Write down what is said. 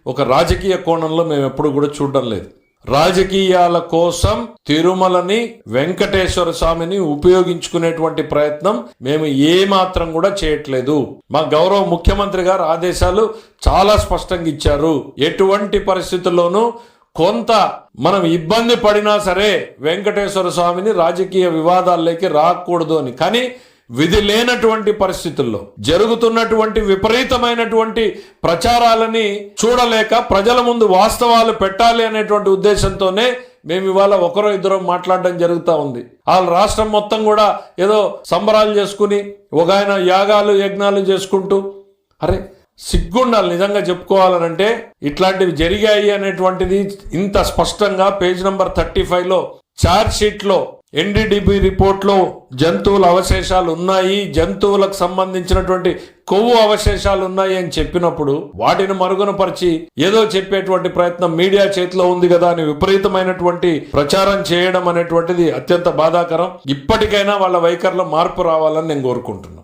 ఒక రాజకీయ కోణంలో మేము ఎప్పుడు కూడా చూడడం లేదు. రాజకీయాల కోసం తిరుమలని, వెంకటేశ్వర స్వామిని ఉపయోగించుకునేటువంటి ప్రయత్నం మేము ఏమాత్రం కూడా చేయట్లేదు. మా గౌరవ ముఖ్యమంత్రి గారు ఆదేశాలు చాలా స్పష్టంగా ఇచ్చారు. ఎటువంటి పరిస్థితుల్లోనూ కొంత మనం ఇబ్బంది పడినా సరే వెంకటేశ్వర స్వామిని రాజకీయ వివాదాల్లోకి రాకూడదు అని. కానీ విధి లేనటువంటి పరిస్థితుల్లో జరుగుతున్నటువంటి విపరీతమైనటువంటి ప్రచారాలని చూడలేక ప్రజల ముందు వాస్తవాలు పెట్టాలి అనేటువంటి ఉద్దేశంతోనే మేము ఇవాళ ఒకరో ఇద్దరు మాట్లాడడం జరుగుతూ ఉంది. వాళ్ళ రాష్ట్రం మొత్తం కూడా ఏదో సంబరాలు చేసుకుని ఒక ఆయన యాగాలు యజ్ఞాలు చేసుకుంటూ, అరే సిగ్గుండాలి నిజంగా చెప్పుకోవాలనంటే. ఇట్లాంటివి జరిగాయి అనేటువంటిది ఇంత స్పష్టంగా పేజ్ నంబర్ 35లో ఛార్జ్ షీట్లో ఎన్డీడీబీ రిపోర్ట్లో జంతువుల అవశేషాలు ఉన్నాయి, జంతువులకు సంబంధించినటువంటి కొవ్వు అవశేషాలు ఉన్నాయి అని చెప్పినప్పుడు వాటిని మరుగునపరిచి ఏదో చెప్పేటువంటి ప్రయత్నం మీడియా చేతిలో ఉంది కదా అని విపరీతమైనటువంటి ప్రచారం చేయడం అనేటువంటిది అత్యంత బాధాకరం. ఇప్పటికైనా వాళ్ళ వైఖరిలో మార్పు రావాలని నేను కోరుకుంటున్నాను.